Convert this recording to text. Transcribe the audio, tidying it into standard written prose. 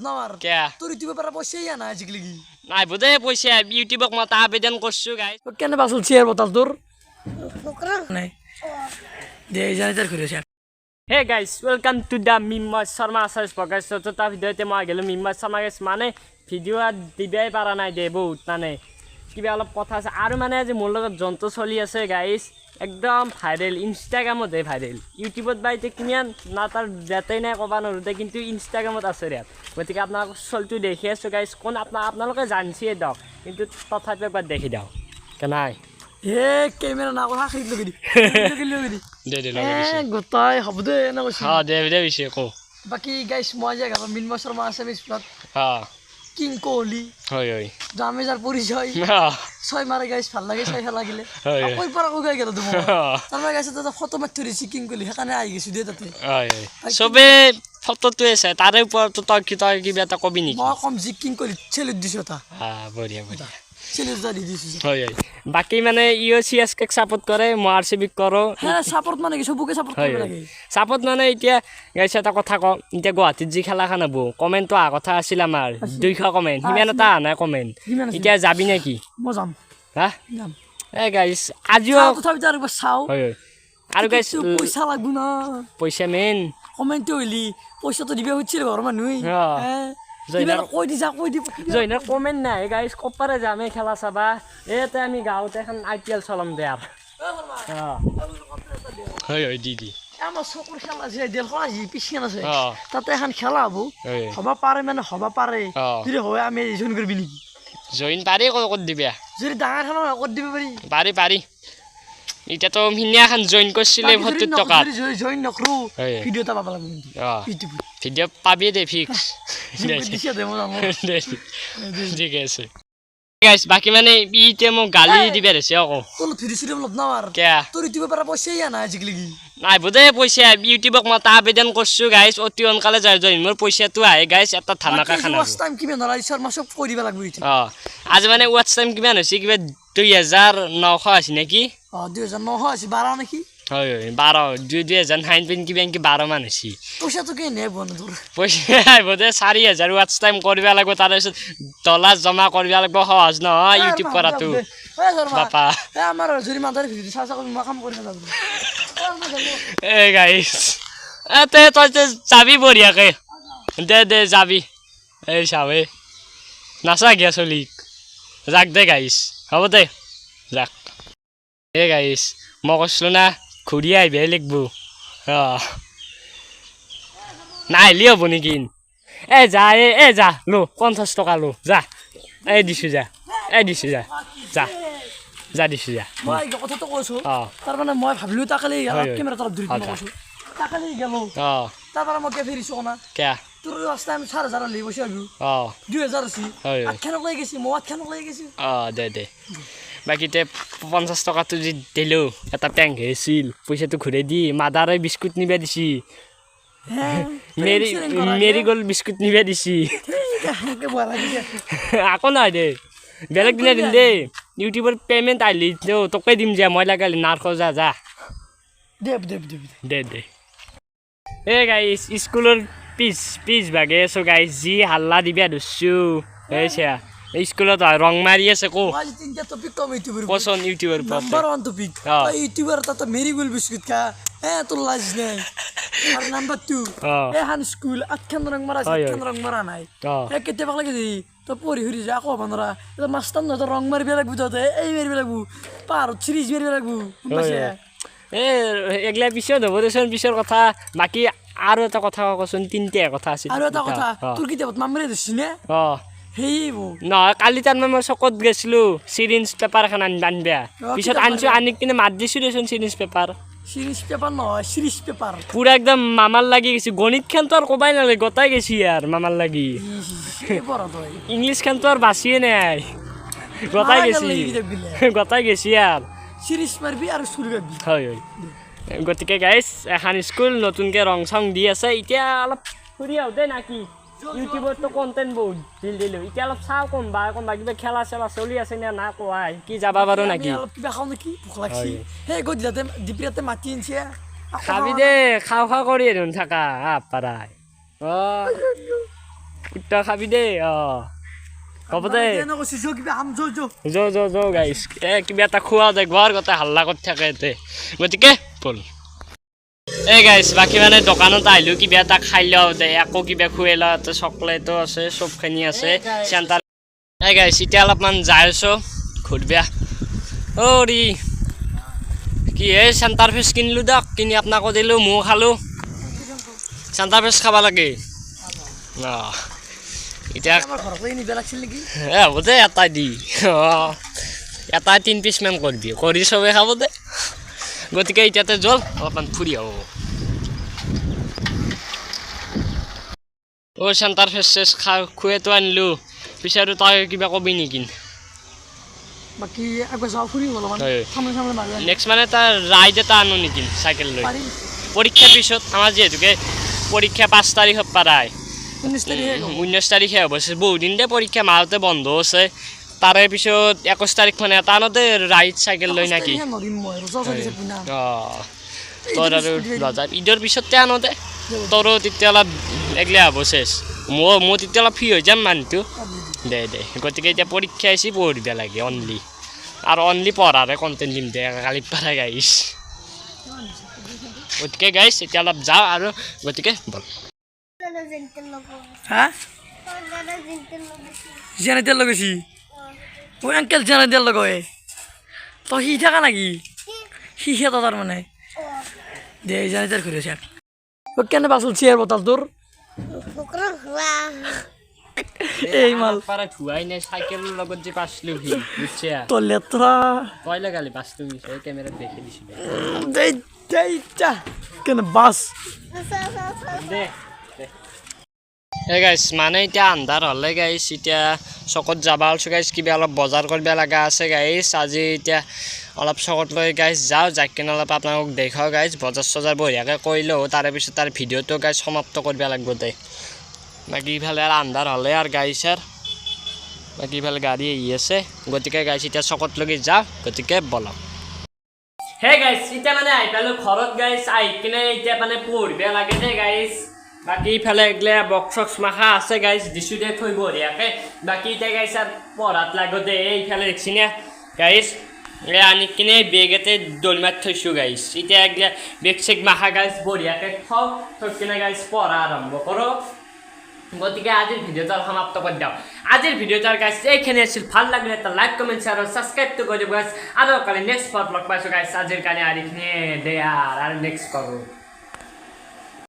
না আর কে তোর ইউটিউবে পারা পয়সা ইয়া না আজকে কি নাই বুঝে পয়সা ইউটিউবক মত আবেদন করছো গাইস কেন বাসল চেয়ার বতাল তোর নাই দে জানি তার করেছে Hey guys, welcome to the Mimma Sharma search podcast. So ta video te ma gelo Mimma Sharma guys mane video আর দিবাই পারা নাই দে বহুত মানে কিবা অলপ কথা আছে আর মানে যে মোর লগত যন্ত্র চলি আছে গাইস একদম ভাইরাল ইনস্টাগ্রামত ভাইরাল ইউটিউবত বাইতে কিমান না তার যেতেই নাই কবা নৰুতে কিন্তু ইনস্টাগ্ৰামত আছে ৰে গতিকে আপোনাক চলটো দেখি আছো গাইস কোন আপোনালোকে জানছিয়ে দক কিন্তু তথাপি একবাৰ দেখি দাও কেনাই এ ক্যামেরা না কথা খাই লগি লগি দে লগি গতাই হব দে না কইছি হ্যাঁ দে বিছে কো বাকি গাইস মজা গেল মিনমা শর্মা আছে মিসপ্লাট হ্যাঁ কিং কোহলি হয় জামেজার পরিচয় ছয় মারে গাইস ভাল লাগে ছয় খেলা গিলে কই পারা কই গেল তুমি তারপরে গাইস তো ফটো মারতে রিসি কিং কোহলি সেখানে আই গেছি দে তাতে সবে ফটোটো আছে তারে উপর তো তই কিবা এটা কবি নি মই কম জি কিং কোহলি ছেলে দিছো তা হ্যাঁ বঢ়িয়া ছেলে জানি দিছো হয় বাকি মানে ইওসিএস কে সাপোর্ট করে মই আরসিবি করো হ্যাঁ সাপোর্ট মানে কি সবকে সাপোর্ট করে লাগে সাপোর্ট মানে এতিয়া গাইস এটা কথা ক এতিয়া গুৱাহাটীত জি খেলা খান হবো কমেন্ট তো আ কথা আছিল আমাৰ 200 কমেন্ট হিমান এটা না কমেন্ট এতিয়া যাবি নাকি মই যাম হা যাম এ গাইস আজিও কথা বিচাৰ একবাৰ চাও হয় আৰু গাইস পইচা লাগব না পইচা মেন কমেন্ট হইলি পইচা তো দিবে হচ্ছিল ঘর মানুহ হ্যাঁ জয়নার কমেন্ট নাই গাইস কপারে যামে খেলা চাবা এতে আমি গাঁৱতে এখন আইপিএল চলাম দে আর হয় দিদি আমার চকুর খেলা আছে দেলখন আজি পিছন আছে তাতে এখন খেলা হবো হবা পারে মানে হবা পারে যদি হয় আমি জয়েন করবি নাকি জয়েন পারি কত দিবি যদি ডাঙৰ খেলা কত দিব পাৰি পাৰি এটা তো মিনিয়া খান জয়েন কৰছিলে 70 টাকা জয়েন নকৰো ভিডিওটা পাবা লাগব ইউটিউব ভিডিও পাবি দে ফিক্স দিছে দে মই ঠিক আছে গাইস বাকি মানে ইতে মো গালি দিবে রেছে আকৌ তোর ফিরিছিরে লব না আর কে তোর ইউটিউবে পারা পয়সা ইয়া না আজকে কি নাই বুঝে পয়সা ইউটিউবক মত আবেদন করছো গাইস অতি অনকালে জয়েন মোর পয়সাটো আহে গাইস এটা ধামাকা খানা ওয়াচ টাইম কিমান ধরা শর্মা সব কই দিবা লাগব ইতি আজ মানে ওয়াচ টাইম কিমান হৈছে কিবা 2900 আছে নাকি 2900 আছে 12 নাকি হয় 12 2009 কিবা কি 12 মান আছে পয়সা তো কে নে বন তোর পয়সা আইবদে 4000 ওয়াচ টাইম কৰিবা লাগিব তাৰ পিছত ডলাৰ জমা কৰিবা লাগিব সহজ নহয় ইউটিউব কৰাটো বাপা এ আমাৰ জুৰি মাদাৰ ভিডিও চাচা মই কাম কৰি যাব এ গাইস এতে তই যাবি বঢ়িয়াকে দে যাবি এই চাবে নাচা গিয়া চলি যাক দে গাইস হ'ব দে যাক এ গাইস মই কৈছিলো না ঘূৰি আহিবি লিখব নাই লিও বনি কিন এ যা লো 50 টাকা লো যা এই দিছো যা দিছো যা মই কথা তো কৈছো তাৰ মানে মই ভাবিলো তাকালি কেমেৰা তৰফ ধৰি কৈছো তাকালি গেল তাৰপৰা মই কে ফেৰিছো না কে তোৰ ৰাস্তা আমি 4000 লৈ বসে আছো 2000 আছে আখানক লৈ গেছি মই আখানক লৈ গেছি দে বাকি তে 50 টাকা তুই দিলো এটা ট্যাঙ্ক হেছিল পয়সাটো ঘুরে দি মাদারে বিস্কুট নিবে দিছি মেরিগোল্ড বিস্কুট নিবে দিছি আকৌ নাই দে বেলেগ দিনে দিম দে ইউটিউবৰ পেমেন্ট আইলি তোকে দিম যে মই লাগালি নাৰখ যা দে এ গাইস স্কুলৰ পিছ ভাগে সো গাইস জি হাল্লা দিবা ধৰছো এইছা স্কুলত রং মারি আছে কো আজ তিনটা টপিক কম ইউটিউবের কোন ইউটিউবের নাম্বার 1 টপিক ইউটিউবার তা মেরিগোল্ড বিস্কুট খা তো লাজ নাই আর নাম্বার 2 হান স্কুল আটখান রং মারা নাই কেতে পাক লাগে তো পরি হরি যা কো বান্দরা এটা মাস্টার ন তো রং মারবে লাগবো তো এই মারবে লাগবো পার সিরিজ মারবে লাগবো বাসে এগলা বিষয় দেব দেশন বিষয়ের কথা বাকি আর একটা কথা কসন তিনটা কথা আছে আর একটা কথা তোর কিতাবত মামরে দিছিস না না কালি তার মই চকত গেছিলো সিরিঞ্জ পেপার এখন আনবা পিছত আনছো আনি কিনে মাত দিছো দেচোন সিরিঞ্জ পেপার নহয় সিরিজ পেপার পুরা একদম মামার লাগি গেছি গণিত খান তো আর কবাই নালে গতাই গেছি আর মামার লাগি ইংলিশ খান তো আর বাঁচিয়ে নাই গতাই গেছি আর সিরিজ মারবি আর শুরু করবি হয় গতিকে গাইস এখন স্কুল নতুনকে রং সং দি আছে এতিয়া অলপ ফুৰি আহো দে নাকি ইউটিউবত তো কন্টেন্ট বহুত দিলো এতিয়া অলপ চাও কোনবা কিবা খেলা চেলা চলি আছে না কোৱাই কি যাবা বাৰু নাকি অলপ কিবা খাও নেকি ভোক লাগছি হে গদিলাতে দিপিৰাতে মাতি আনছে খাবি দে খাও কৰি এরুন থাকা পারাই কুত্তা খাবি দে হ'ব দে যো গাইছ কিবা এটা খোৱা যায় ঘৰ গোটেই হাল্লা কৰি থাকে ইয়াতে গতিকে বল এই গাইছ বাকী মানে দোকানত আহিলোঁ কিবা এটা খাই লওঁ দে আকৌ কিবা খুৱাই লওঁ ইয়াতে চকলেটো আছে চবখিনি আছে চেণ্টাৰ এই গাইছ এতিয়া অলপমান যাই আছোঁ ঘূৰবা ৰি কি এই চেণ্টাৰ ফিছ কিনিলোঁ দিয়ক কিনি আপোনাকো দিলোঁ ময়ো খালোঁ চেণ্টাৰ ফিছ খাব লাগে এতিয়া হ'ব দে এটাই দি এটাই 3 পিচমান কৰিবি কৰি চবে খাব দে গতিকে এতিয়াতে জল অলপমান ফুৰি আহোঁ চেণ্টাৰ ফেচ চেচ খুৱাইতো আনিলোঁ পিছে আৰু তই কিবা কবি নেকি নেক্সট মানে তাৰ ৰাইড এটা আনো নেকি চাইকেল লৈ পৰীক্ষাৰ পিছত আমাৰ যিহেতুকে পৰীক্ষা 5 তাৰিখত পাৰাই 19 তাৰিখে হ'ব বহুত দিন দে পৰীক্ষা মাহতে বন্ধ আছে তাৰে পিছত 21 তাৰিখ মানে এটা আনোতে ৰাইড চাইকেল লৈ নাকি তোৰ আৰু ঈদৰ পিছতে আনোতে তোৰো তেতিয়া অলপ এগলে হ'ব চেচ মই তেতিয়া অলপ ফ্ৰী হৈ যাম মানুহটো দে গতিকে এতিয়া পৰীক্ষা আহিছে পঢ়িব লাগে অনলি আৰু অনলি পঢ়াৰে কণ্টেণ্ট দিম দে কালি পৰা গাইছ গতিকে গাইছ এতিয়া অলপ যাওঁ আৰু গতিকে বল জেনেৰেল লগাইছি ওই আঙ্কেল জেনেৰেল লগাই তই সি থাকা নাকি সি তো তাৰ মানে দে জেনেৰেল ঘুরে থাক ও কেন বাসল চেয়ার বতাল তোর এই মাল পারা ধুয়াই নাই সাইকেলের লগত যে পাসলু হি বুঝছে তো লেত্রা কয়লা গালি পাসলু মিছে ক্যামেরা দেখে দিছি দেই দেইটা কেন বাস দে Hey guys, মানে এতিয়া আন্ধাৰ হ'লে গাইছ এতিয়া চকত যাবা আলছো গাইছ কিবা অলপ বজাৰ কৰিব লগা আছে গাইছ আজি এতিয়া অলপ চকত লৈ গাইছ যাওঁ যাই কিনে অলপ আপোনালোকক দেখাওঁ গাইছ বজাৰ চজাৰ বঢ়িয়াকৈ কৰিলোঁ তাৰে পিছত তাৰ ভিডিঅ'টো গাইছ সমাপ্ত কৰিব লাগিব দে বাকী ইফালে আৰু আন্ধাৰ হ'লে আৰু গাইছ বাকী ইফালে গাড়ী আহি আছে গতিকে গাইছ এতিয়া চকত লগি যাওঁ গতিকে বলক হে গাইছ এতিয়া মানে আহি পালোঁ ঘৰত গাইছ আহি কিনে এতিয়া মানে পঢ়িব লাগে দে গাইছ বাকি ইফালে এগলে বক্স চক্স মাখা আছে গাইছ দিছো দে থৈ বঢ়িয়াকৈ বাকি এতিয়া গাইছ আৰু পঢ়াত লাগোতে এইফালে দেখছি না গাইছ আনি কিনে বেগ এতে দৌল মাৰি থৈছোঁ গাইছ এতিয়া এগলে বেগ চেগ মাখা গাইছ বঢ়িয়াকৈ থৈ কিনে গাইছ পঢ়া আৰম্ভ কৰোঁ গতিকে আজিৰ ভিডিঅ'টো সমাপ্ত কৰি দিওঁ আজিৰ ভিডিঅ'টো গাইছ এইখিনি আছিল ভাল লাগিলে এটা লাইক কমেণ্ট শ্বেয়াৰ আৰু ছাবস্ক্ৰাইবটো কৰি দিব গাইছ আৰু কালি নেক্সট পাৰ্ট লগ পাইছোঁ গাইছ আজিৰ কাৰণে আৰু এইখিনিয়ে দে আৰু নেক্সট কৰোঁ